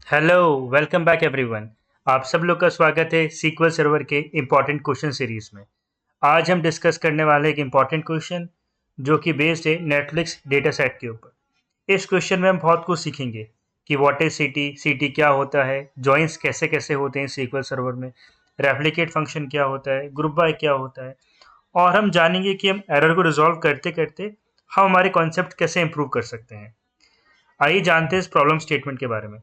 Hello, welcome back everyone. आप सब लोग का स्वागत है सीक्वल सर्वर के इम्पॉर्टेंट क्वेश्चन सीरीज में। आज हम डिस्कस करने वाले एक इम्पॉर्टेंट क्वेश्चन जो कि बेस्ड है नेटफ्लिक्स डेटा सेट के ऊपर। इस क्वेश्चन में हम बहुत कुछ सीखेंगे कि व्हाट इज सीटी, सीटी क्या होता है, जॉइंस कैसे कैसे होते हैं सीक्वल सर्वर में, रेप्लिकेट फंक्शन क्या होता है, ग्रुप बाय क्या होता है, और हम जानेंगे कि हम एरर को रिजॉल्व करते करते हम हमारे कॉन्सेप्ट कैसे इंप्रूव कर सकते हैं। आइए जानते हैं इस प्रॉब्लम स्टेटमेंट के बारे में।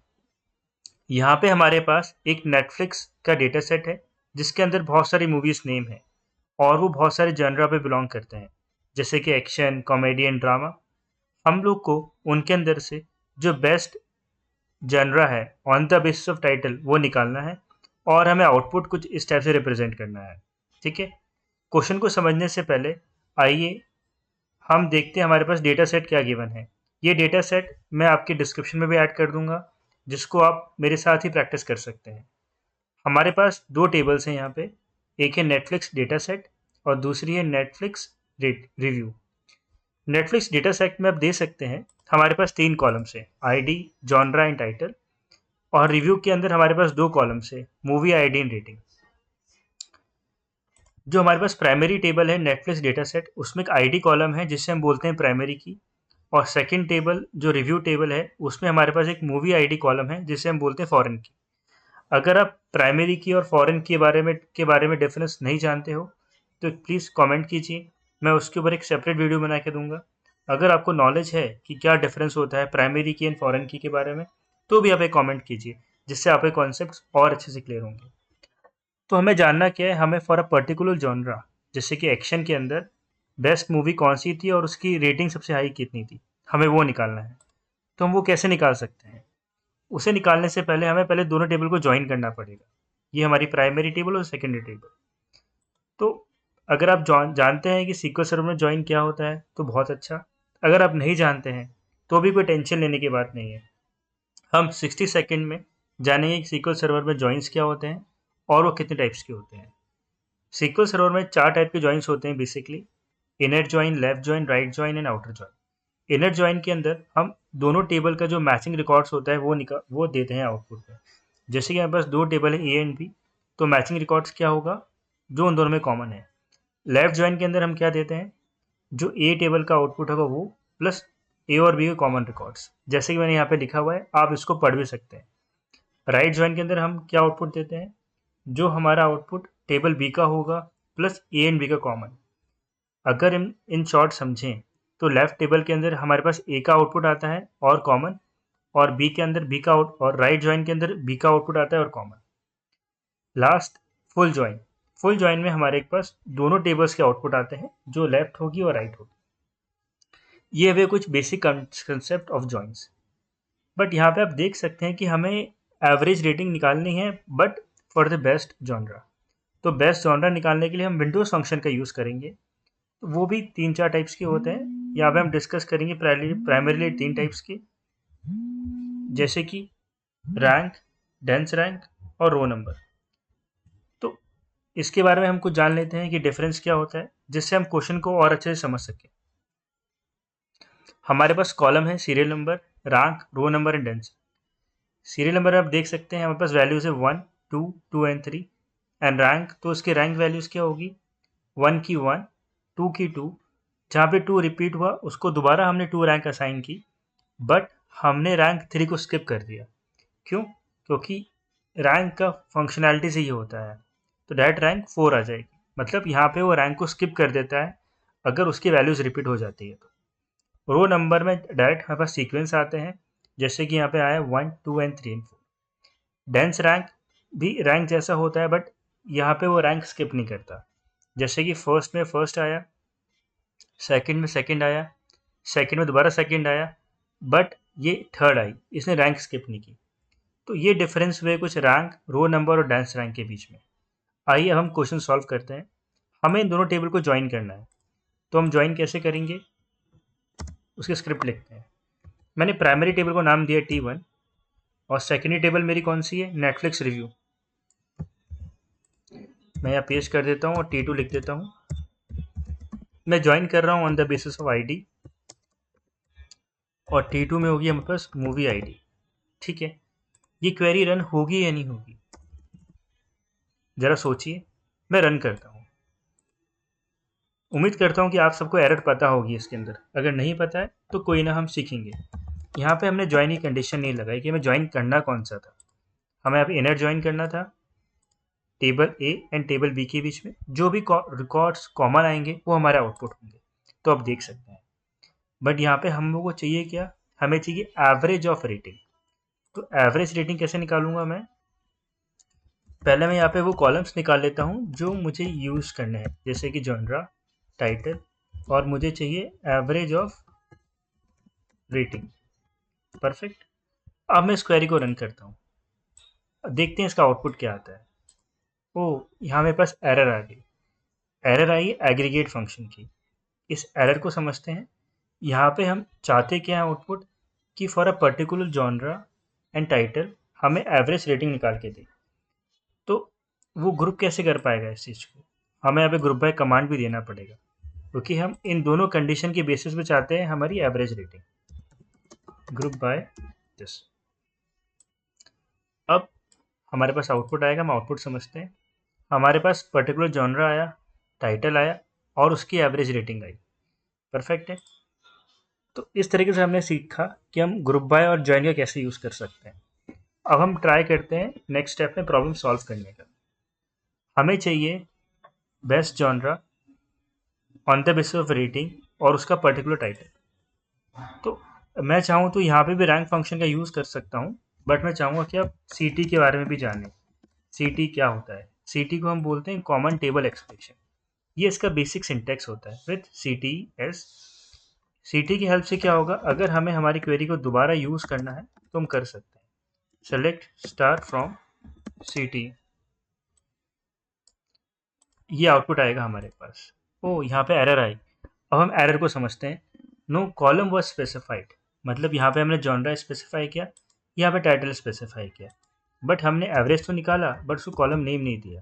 यहाँ पे हमारे पास एक नेटफ्लिक्स का डेटा सेट है जिसके अंदर बहुत सारी मूवीज नेम है और वो बहुत सारे जनरा पे बिलोंग करते हैं, जैसे कि एक्शन, कॉमेडी एंड ड्रामा। हम लोग को उनके अंदर से जो बेस्ट जनरा है on the basis of title वो निकालना है और हमें आउटपुट कुछ इस टाइप से रिप्रेजेंट करना है। ठीक है। क्वेश्चन को समझने से पहले आइए हम देखते हैं हमारे पास डेटा सेट क्या गिवन है। ये डेटा सेट मैं आपके डिस्क्रिप्शन में भी ऐड कर दूंगा, जिसको आप मेरे साथ ही प्रैक्टिस कर सकते हैं। हमारे पास दो टेबल्स हैं यहाँ पे। एक है नेटफ्लिक्स डेटा सेट और दूसरी है Netflix review. Netflix data set में आप दे सकते हैं हमारे पास तीन कॉलम्स हैं, आईडी, जॉनरा एंड टाइटल। और रिव्यू के अंदर हमारे पास दो कॉलम्स है, मूवी आईडी एंड रेटिंग। जो हमारे पास प्राइमरी टेबल है नेटफ्लिक्स डेटा सेट, उसमें एक आईडी कॉलम है जिससे हम बोलते हैं प्राइमरी की। और सेकंड टेबल जो रिव्यू टेबल है उसमें हमारे पास एक मूवी आईडी कॉलम है जिसे हम बोलते हैं फॉरेन की। अगर आप प्राइमरी की और फॉरेन के बारे में डिफरेंस नहीं जानते हो तो प्लीज़ कमेंट कीजिए, मैं उसके ऊपर एक सेपरेट वीडियो बना के दूंगा। अगर आपको नॉलेज है कि क्या डिफरेंस होता है प्राइमरी की एंड फॉरेन की के बारे में, तो भी आप एक कमेंट कीजिए, जिससे आपके कॉन्सेप्ट और अच्छे से क्लियर होंगे। तो हमें जानना क्या है, हमें फॉर अ पर्टिकुलर जॉनरा, जैसे कि एक्शन के अंदर बेस्ट मूवी कौन सी थी और उसकी रेटिंग सबसे हाई कितनी थी, हमें वो निकालना है। तो हम वो कैसे निकाल सकते हैं? उसे निकालने से पहले हमें पहले दोनों टेबल को ज्वाइन करना पड़ेगा। ये हमारी प्राइमरी टेबल और सेकेंडरी टेबल। तो अगर आप जानते हैं कि सीक्वल सर्वर में ज्वाइन क्या होता है तो बहुत अच्छा। अगर आप नहीं जानते हैं तो भी कोई टेंशन लेने की बात नहीं है। हम 60 सेकेंड में जानेंगे कि सीक्वल सर्वर में ज्वाइंस क्या होते हैं और वो कितने टाइप्स के होते हैं। सीक्वल सर्वर में चार टाइप के ज्वाइंस होते हैं basically: inner join, left join, right join and outer join. Inner join के अंदर हम दोनों टेबल का जो मैचिंग रिकॉर्ड्स होता है वो देते हैं आउटपुट में। जैसे कि हमारे पास दो टेबल है ए एंड बी, तो मैचिंग रिकॉर्ड्स क्या होगा, जो उन दोनों में कॉमन है। लेफ्ट ज्वाइन के अंदर हम क्या देते हैं, जो ए टेबल का आउटपुट होगा वो प्लस ए और बी के कॉमन रिकॉर्ड्स, जैसे कि मैंने यहाँ पे लिखा हुआ है, आप इसको पढ़ भी सकते हैं। राइट ज्वाइन के अंदर हम क्या आउटपुट देते हैं, जो हमारा आउटपुट टेबल बी का होगा प्लस ए एंड बी का कॉमन। अगर इन शॉर्ट समझें तो लेफ्ट टेबल के अंदर हमारे पास ए का आउटपुट आता है और कॉमन, और बी के अंदर बी का आउट और राइट ज्वाइन के अंदर बी का आउटपुट आता है और common. Last full join. Full join में हमारे पास दोनों टेबल्स के आउटपुट आते हैं, जो लेफ्ट होगी और राइट होगी। ये वे कुछ basic concept of joins. But यहाँ पे आप देख सकते हैं कि हमें एवरेज रेटिंग निकालनी है, but for the best genre. तो बेस्ट जॉनरा निकालने के लिए हम विंडोज फंक्शन का यूज़ करेंगे। तो वो भी तीन चार टाइप्स के होते हैं, यहाँ पे हम डिस्कस करेंगे प्राइमरीली तीन टाइप्स के, जैसे कि रैंक, डेंस रैंक और रो नंबर। तो इसके बारे में हम कुछ जान लेते हैं कि डिफरेंस क्या होता है, जिससे हम क्वेश्चन को और अच्छे से समझ सकें। हमारे पास कॉलम है serial number, rank, row number and dense. Serial number आप देख सकते हैं हमारे पास वैल्यूज है 1, 2, 2 एंड 3। एंड रैंक, तो उसकी रैंक वैल्यूज क्या होगी, 1 की 1, 2 की 2। जहाँ पे 2 रिपीट हुआ उसको दोबारा हमने 2 रैंक असाइन की, बट हमने रैंक 3 को स्किप कर दिया। क्यों? क्योंकि रैंक का फंक्शनैलिटी से ये होता है, तो डायरेक्ट रैंक 4 आ जाएगी। मतलब यहाँ पे वो रैंक को स्किप कर देता है अगर उसकी वैल्यूज रिपीट हो जाती है तो। रो नंबर में डायरेक्ट हमारे पास सीक्वेंस आते हैं, जैसे कि यहाँ पे आया 1, 2 एंड 3 एंड 4। डेंस रैंक भी रैंक जैसा होता है, बट यहाँ पे वो रैंक स्किप नहीं करता। जैसे कि फर्स्ट में फर्स्ट आया, सेकंड में सेकंड आया, सेकंड में दोबारा सेकंड आया, बट ये थर्ड आई, इसने रैंक स्किप नहीं की। तो ये डिफरेंस हुए कुछ रैंक, रो नंबर और डेंस रैंक के बीच में। आइए अब हम क्वेश्चन सॉल्व करते हैं। हमें इन दोनों टेबल को ज्वाइन करना है, तो हम ज्वाइन कैसे करेंगे, उसकी स्क्रिप्ट लिखते हैं। मैंने प्राइमरी टेबल को नाम दिया T1 और सेकेंडरी टेबल मेरी कौन सी है, नेटफ्लिक्स रिव्यू। मैं यहाँ पेस्ट कर देता हूँ और T2 लिख देता हूँ। मैं ज्वाइन कर रहा हूँ on the basis of ID, और T2 में होगी हमारे पास मूवी आईडी। ठीक है। ये क्वेरी रन होगी या नहीं होगी, ज़रा सोचिए। मैं रन करता हूँ। उम्मीद करता हूँ कि आप सबको एरर पता होगी इसके अंदर। अगर नहीं पता है तो कोई ना, हम सीखेंगे। यहाँ पे हमने ज्वाइन की कंडीशन नहीं लगाई कि हमें ज्वाइन करना कौन सा था। हमें यहाँ पे इनर ज्वाइन करना था table A and table B के बीच में। जो भी रिकॉर्ड्स कॉमन आएंगे वो हमारे आउटपुट होंगे, तो आप देख सकते हैं। बट यहाँ पे हम लोग को चाहिए क्या, हमें चाहिए एवरेज ऑफ रेटिंग। तो एवरेज रेटिंग कैसे निकालूंगा मैं, पहले मैं यहाँ पे वो कॉलम्स निकाल लेता हूँ जो मुझे यूज़ करने हैं, जैसे कि जॉनरा, टाइटल, और मुझे चाहिए एवरेज ऑफ रेटिंग। परफेक्ट। अब मैं इस क्वेरी को रन करता हूँ, देखते हैं इसका आउटपुट क्या आता है। ओ, यहाँ मेरे पास एरर आ गई। एरर आई एग्रीगेट फंक्शन की। इस एरर को समझते हैं। यहाँ पे हम चाहते क्या है आउटपुट, कि for a particular genre and title हमें एवरेज रेटिंग निकाल के दे। तो वो ग्रुप कैसे कर पाएगा इस चीज़ को, हमें यहाँ पे ग्रुप बाय कमांड भी देना पड़ेगा, क्योंकि हम इन दोनों कंडीशन के बेसिस पे चाहते हैं हमारी average rating. Group by this. अब हमारे पास आउटपुट आएगा, हम आउटपुट समझते हैं। हमारे पास पर्टिकुलर जॉनरा आया, टाइटल आया, और उसकी एवरेज रेटिंग आई। परफेक्ट है। तो इस तरीके से हमने सीखा कि हम ग्रुप बाय और ज्वाइन का कैसे यूज़ कर सकते हैं। अब हम ट्राई करते हैं नेक्स्ट स्टेप में प्रॉब्लम सॉल्व करने का। हमें चाहिए best genre on the basis of rating और उसका पर्टिकुलर टाइटल। तो मैं चाहूँ तो यहाँ पे भी रैंक फंक्शन का यूज़ कर सकता हूँ, बट मैं चाहूँगा कि आप सी टी के बारे में भी जानें। सी टी क्या होता है, सी टी को हम बोलते हैं कॉमन टेबल एक्सप्रेशन। ये इसका बेसिक सिंटेक्स होता है with C T S. C T की हेल्प से क्या होगा, अगर हमें हमारी क्वेरी को दोबारा यूज़ करना है तो हम कर सकते हैं। Select star from C T, ये आउटपुट आएगा हमारे पास। ओ, यहाँ पे एरर आई। अब हम एरर को समझते हैं। नो कॉलम वॉज स्पेसिफाइड, मतलब यहाँ पे हमने जॉनरा स्पेसिफाई किया, यहाँ पे टाइटल स्पेसिफाई किया, बट हमने एवरेज तो निकाला, बट उसको कॉलम नेम नहीं दिया।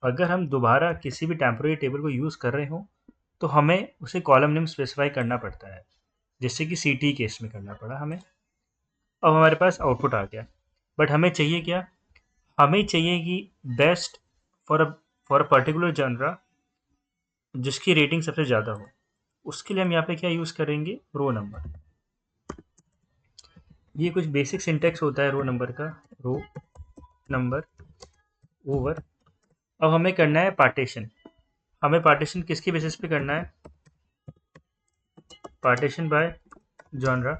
अगर हम दोबारा किसी भी टेम्पोररी टेबल को यूज़ कर रहे हो तो हमें उसे कॉलम नेम स्पेसिफाई करना पड़ता है, जिससे कि सी टी केस में करना पड़ा हमें। अब हमारे पास आउटपुट आ गया, बट हमें चाहिए क्या, हमें चाहिए कि best for a particular genre जिसकी रेटिंग सबसे ज़्यादा हो। उसके लिए हम यहाँ पे क्या यूज़ करेंगे, रो नंबर। ये कुछ बेसिक सिंटेक्स होता है रो नंबर का, रो नंबर ओवर। अब हमें करना है पार्टीशन। हमें पार्टीशन किसके बेसिस पे करना है, पार्टीशन बाय जॉनरा,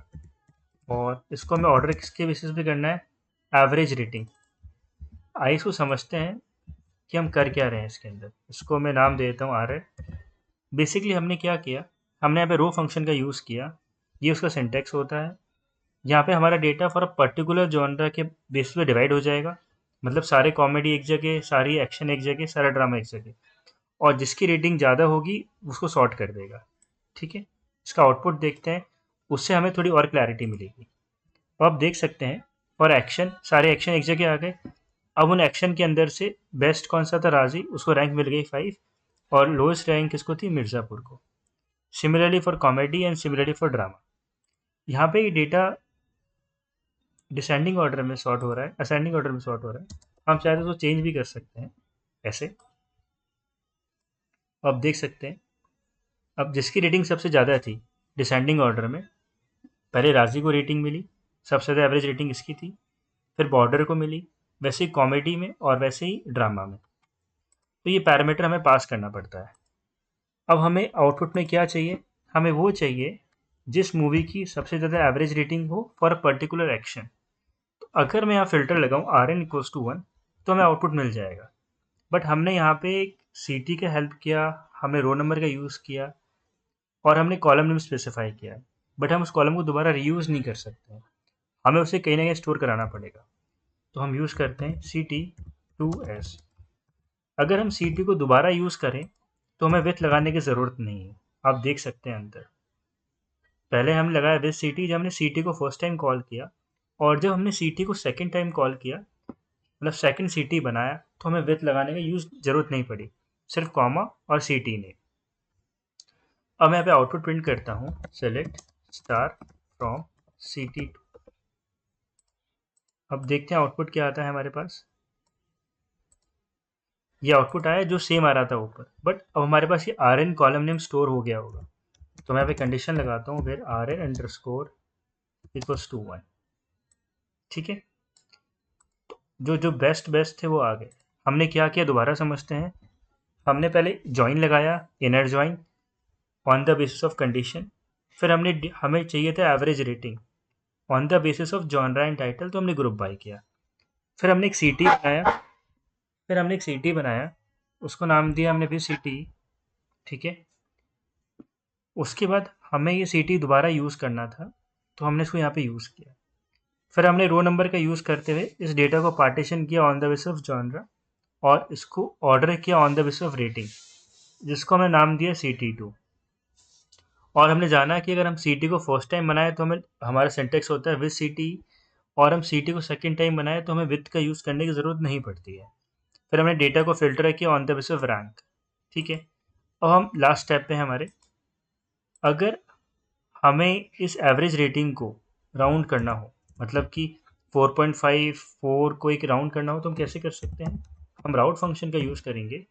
और इसको हमें ऑर्डर किसके बेसिस पे करना है, एवरेज रेटिंग। आइए इसको समझते हैं कि हम कर क्या रहे हैं इसके अंदर। इसको मैं नाम दे देता हूँ आर है। बेसिकली हमने क्या किया, हमने यहाँ पे रो फंक्शन का यूज़ किया। ये उसका सिंटेक्स होता है। यहाँ पे हमारा data for a particular genre के बेस पे डिवाइड हो जाएगा, मतलब सारे कॉमेडी एक जगह, सारी एक्शन एक जगह, सारा ड्रामा एक जगह, और जिसकी रेटिंग ज़्यादा होगी उसको सॉर्ट कर देगा। ठीक है। इसका आउटपुट देखते हैं, उससे हमें थोड़ी और क्लैरिटी मिलेगी। तो आप देख सकते हैं फॉर एक्शन सारे एक्शन एक जगह आ गए। अब उन एक्शन के अंदर से बेस्ट कौन सा था, राजी, उसको रैंक मिल गई 5, और लोएस्ट रैंक किसको थी, मिर्ज़ापुर को। Similarly for comedy and similarly for drama. यहाँ पे डेटा डिसेंडिंग ऑर्डर में सॉर्ट हो रहा है, असेंडिंग ऑर्डर में सॉर्ट हो रहा है। हम चाहते तो चेंज भी कर सकते हैं ऐसे। अब देख सकते हैं, अब जिसकी रेटिंग सबसे ज़्यादा थी डिसेंडिंग ऑर्डर में, पहले राजी को रेटिंग मिली, सबसे ज़्यादा एवरेज रेटिंग इसकी थी, फिर बॉर्डर को मिली, वैसे ही कॉमेडी में, और वैसे ही ड्रामा में। तो ये पैरामीटर हमें पास करना पड़ता है। अब हमें आउटपुट में क्या चाहिए, हमें वो चाहिए जिस मूवी की सबसे ज़्यादा एवरेज रेटिंग हो फॉर अ पर्टिकुलर एक्शन। तो अगर मैं यहाँ फिल्टर लगाऊँ आर एन इक्वल्स टू 1, तो हमें आउटपुट मिल जाएगा। बट हमने यहाँ पे एक सी टी का हेल्प किया, हमने रो नंबर का यूज़ किया, और हमने कॉलम नेम स्पेसिफाई किया, बट हम उस कॉलम को दोबारा रीयूज़ नहीं कर सकते हैं। हमें उसे कहीं ना कहीं स्टोर कराना पड़ेगा। तो हम यूज़ करते हैं सी टी टू एस। अगर हम सी टी को दोबारा यूज़ करें तो हमें विथ लगाने की ज़रूरत नहीं है। आप देख सकते हैं अंदर, पहले हम लगाया विथ सी टी जब हमने सी टी को फर्स्ट टाइम कॉल किया, और जब हमने सी टी को सेकेंड टाइम कॉल किया, मतलब सेकेंड सी टी बनाया, तो हमें विथ लगाने की ज़रूरत नहीं पड़ी, सिर्फ कॉमा और सी टी ने। अब मैं यहाँ पे आउटपुट प्रिंट करता हूँ, select star from C T. अब देखते हैं आउटपुट क्या आता है हमारे पास। ये आउटपुट आया जो सेम आ रहा था ऊपर, बट अब हमारे पास ये R N column name store हो गया होगा। तो मैं यहाँ पे कंडीशन लगाता हूँ where R N underscore equals to 1। ठीक है, जो जो बेस्ट थे वो आ गए। हमने क्या किया दोबारा समझते हैं। हमने पहले जॉइन लगाया, inner join on the basis of condition. फिर हमें चाहिए था average rating on the basis of genre and title, तो हमने ग्रुप बाय किया। फिर हमने एक सीटी बनाया उसको नाम दिया हमने फिर सीटी। ठीक है, उसके बाद हमें ये सीटी दोबारा यूज़ करना था, तो हमने इसको यहाँ पे यूज़ किया। फिर हमने रो नंबर का यूज़ करते हुए इस डेटा को पार्टीशन किया on the basis of genre, और इसको ऑर्डर किया on the basis of rating, जिसको हमने नाम दिया CT2। और हमने जाना कि अगर हम CT को फर्स्ट टाइम बनाए तो हमारा सिंटेक्स होता है विद CT, और हम CT को सेकेंड टाइम बनाए तो हमें विद का यूज़ करने की ज़रूरत नहीं पड़ती है। फिर हमने डेटा को फिल्टर किया on the basis of rank. ठीक है, अब हम लास्ट स्टेप पे हैं हमारे। अगर हमें इस एवरेज रेटिंग को राउंड करना हो, मतलब कि 4.5 4 को एक राउंड करना हो, तो हम कैसे कर सकते हैं। हम राउट फंक्शन का यूज़ करेंगे,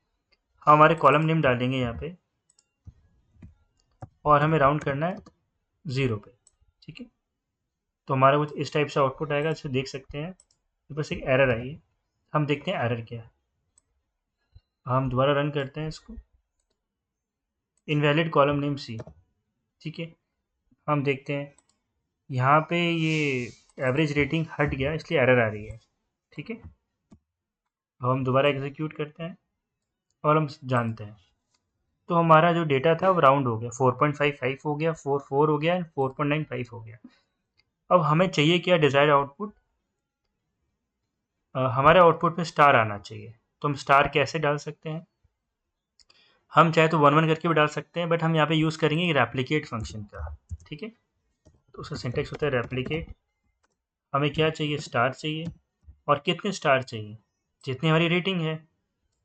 हमारे कॉलम नेम डालेंगे यहाँ पे, और हमें राउंड करना है 0 पे। ठीक है, तो हमारा कुछ इस टाइप से आउटपुट आएगा, इसे देख सकते हैं। तो बस एक एरर आई है, हम देखते हैं एरर क्या है। हम दोबारा रन करते हैं इसको, इनवैलिड कॉलम नेम C। ठीक है, हम देखते हैं यहाँ पे ये एवरेज रेटिंग हट गया, इसलिए एरर आ रही है। ठीक है, अब हम दोबारा एग्जीक्यूट करते हैं और हम जानते हैं, तो हमारा जो डेटा था वो राउंड हो गया, 4.55 हो गया, 4 हो गया, 4.95 हो गया। अब हमें चाहिए क्या डिज़ायर्ड आउटपुट। हमारे आउटपुट में स्टार आना चाहिए, तो हम स्टार कैसे डाल सकते हैं। हम चाहे तो 1 1 करके भी डाल सकते हैं, बट हम यहाँ पे यूज़ करेंगे रेप्लिकेट फंक्शन का। ठीक है, तो उसका सिंटेक्स होता है रेप्लिकेट। हमें क्या चाहिए, स्टार चाहिए, और कितने स्टार चाहिए, जितनी हमारी रेटिंग है।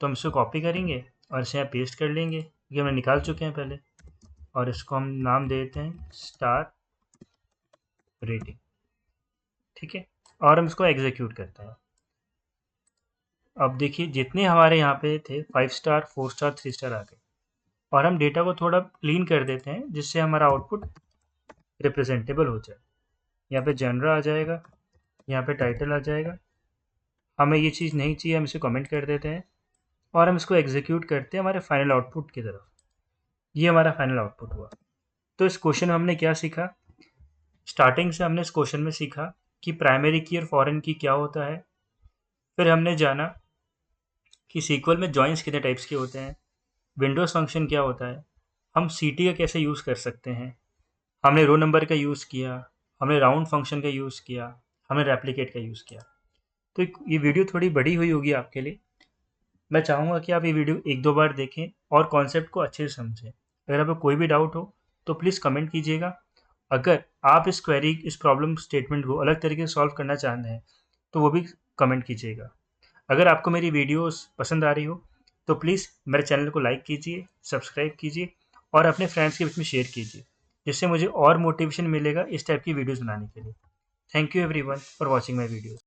तो हम इसको कॉपी करेंगे और इसे यहाँ पेस्ट कर लेंगे, क्योंकि हमने निकाल चुके हैं पहले, और इसको हम नाम दे देते हैं स्टार रेटिंग। ठीक है, और हम इसको एग्जीक्यूट करते हैं। अब देखिए जितने हमारे यहाँ पे थे 5 स्टार 4 स्टार 3 स्टार आ गए, और हम डेटा को थोड़ा क्लीन कर देते हैं जिससे हमारा आउटपुट रिप्रेजेंटेबल हो जाए। यहाँ पे जनरा आ जाएगा, यहाँ पे टाइटल आ जाएगा। हमें ये चीज़ नहीं चाहिए, हम इसे कमेंट कर देते हैं, और हम इसको एग्जीक्यूट करते हैं हमारे फाइनल आउटपुट की तरफ। ये हमारा फाइनल आउटपुट हुआ। तो इस क्वेश्चन में हमने क्या सीखा। स्टार्टिंग से हमने इस क्वेश्चन में सीखा कि प्राइमरी की और फॉरेन की क्या होता है। फिर हमने जाना कि सीक्वल में जॉइंस कितने टाइप्स के होते हैं, विंडोज़ फंक्शन क्या होता है, हम CT का कैसे यूज़ कर सकते हैं, हमने रो नंबर का यूज़ किया, हमने राउंड फंक्शन का यूज़ किया, हमने रेप्लिकेट का यूज़ किया। तो ये वीडियो थोड़ी बड़ी हुई होगी आपके लिए। मैं चाहूँगा कि आप ये वीडियो 1-2 बार देखें और कॉन्सेप्ट को अच्छे से समझें। अगर आपको कोई भी डाउट हो तो प्लीज़ कमेंट कीजिएगा। अगर आप इस प्रॉब्लम स्टेटमेंट को अलग तरीके से सॉल्व करना चाहते हैं तो वो भी कमेंट कीजिएगा। अगर आपको मेरी वीडियोस पसंद आ रही हो तो प्लीज़ मेरे चैनल को लाइक कीजिए, सब्सक्राइब कीजिए, और अपने फ्रेंड्स के बीच में शेयर कीजिए, जिससे मुझे और मोटिवेशन मिलेगा इस टाइप की वीडियोस बनाने के लिए। Thank you everyone for watching my videos.